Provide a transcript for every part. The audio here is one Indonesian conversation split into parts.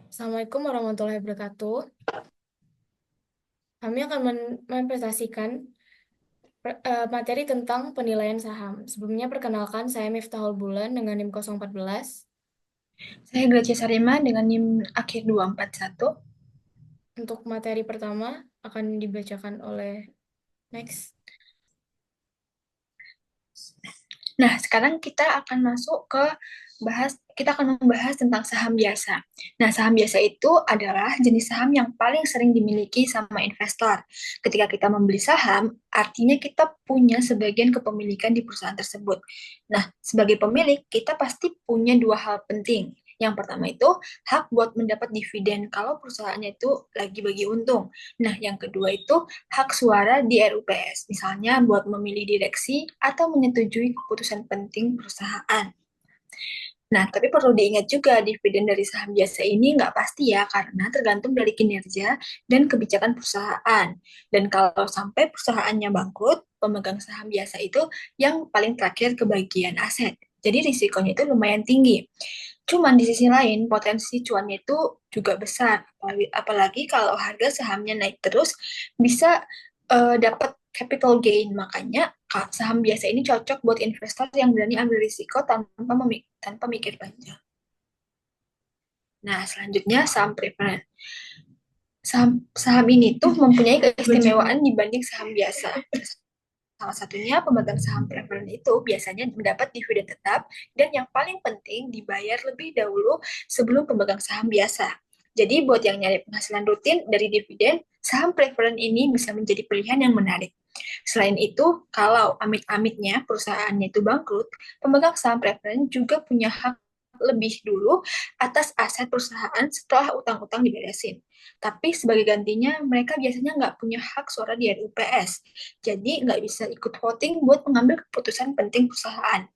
Assalamualaikum warahmatullahi wabarakatuh. Kami akan mempresentasikan materi tentang penilaian saham. Sebelumnya perkenalkan, saya Miftahul Bulan dengan NIM 014. Saya Gracia Sarima dengan NIM akhir 241. Untuk materi pertama akan dibacakan oleh Next. Nah, sekarang kita akan membahas tentang saham biasa. Nah, saham biasa itu adalah jenis saham yang paling sering dimiliki sama investor. Ketika kita membeli saham, artinya kita punya sebagian kepemilikan di perusahaan tersebut. Nah, sebagai pemilik, kita pasti punya dua hal penting. Yang pertama itu hak buat mendapat dividen kalau perusahaannya itu lagi bagi untung. Nah, yang kedua itu hak suara di RUPS, misalnya buat memilih direksi atau menyetujui keputusan penting perusahaan. Nah, tapi perlu diingat juga dividen dari saham biasa ini nggak pasti ya, karena tergantung dari kinerja dan kebijakan perusahaan. Dan kalau sampai perusahaannya bangkrut, pemegang saham biasa itu yang paling terakhir kebagian aset. Jadi risikonya itu lumayan tinggi. Cuman di sisi lain, potensi cuannya itu juga besar. Apalagi kalau harga sahamnya naik terus, bisa dapat capital gain. Makanya saham biasa ini cocok buat investor yang berani ambil risiko tanpa mikir panjang. Nah, selanjutnya saham preferred. Saham ini tuh mempunyai keistimewaan dibanding saham biasa. Salah satunya pemegang saham preferred itu biasanya mendapat dividen tetap dan yang paling penting dibayar lebih dahulu sebelum pemegang saham biasa. Jadi buat yang nyari penghasilan rutin dari dividen, saham preferred ini bisa menjadi pilihan yang menarik. Selain itu, kalau amit-amitnya perusahaannya itu bangkrut, pemegang saham preferred juga punya hak lebih dulu atas aset perusahaan setelah utang-utang diberesin. Tapi sebagai gantinya, mereka biasanya nggak punya hak suara di RUPS. Jadi nggak bisa ikut voting buat mengambil keputusan penting perusahaan.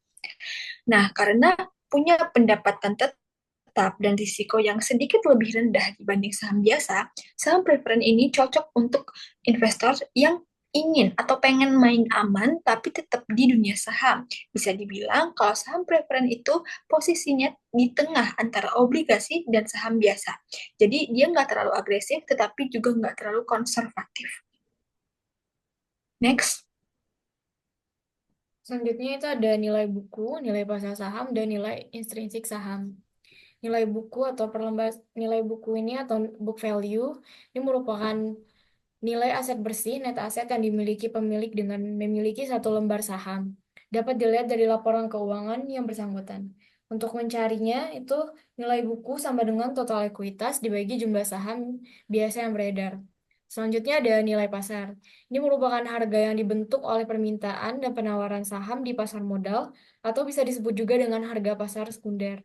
Nah, karena punya pendapatan tetap dan risiko yang sedikit lebih rendah dibanding saham biasa, saham preferen ini cocok untuk investor yang ingin atau pengen main aman tapi tetap di dunia saham. Bisa dibilang kalau saham preferen itu posisinya di tengah antara obligasi dan saham biasa. Jadi dia nggak terlalu agresif tetapi juga nggak terlalu konservatif. Next. Selanjutnya itu ada nilai buku, nilai pasar saham, dan nilai intrinsik saham. Nilai buku atau nilai buku ini atau book value ini merupakan nilai aset bersih, net aset yang dimiliki pemilik dengan memiliki satu lembar saham. Dapat dilihat dari laporan keuangan yang bersangkutan. Untuk mencarinya, itu nilai buku sama dengan total ekuitas dibagi jumlah saham biasa yang beredar. Selanjutnya ada nilai pasar. Ini merupakan harga yang dibentuk oleh permintaan dan penawaran saham di pasar modal, atau bisa disebut juga dengan harga pasar sekunder.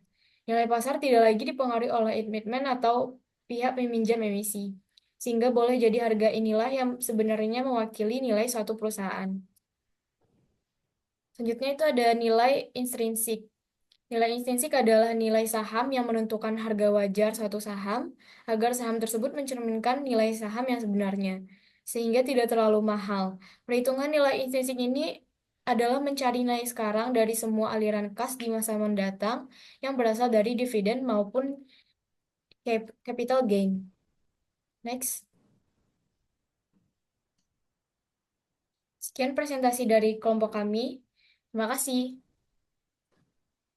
Nilai pasar tidak lagi dipengaruhi oleh emiten atau pihak peminjam emisi, sehingga boleh jadi harga inilah yang sebenarnya mewakili nilai suatu perusahaan. Selanjutnya itu ada nilai intrinsik. Nilai intrinsik adalah nilai saham yang menentukan harga wajar suatu saham agar saham tersebut mencerminkan nilai saham yang sebenarnya, sehingga tidak terlalu mahal. Perhitungan nilai intrinsik ini adalah mencari nilai sekarang dari semua aliran kas di masa mendatang yang berasal dari dividen maupun capital gain. Next. Sekian presentasi dari kelompok kami. Terima kasih.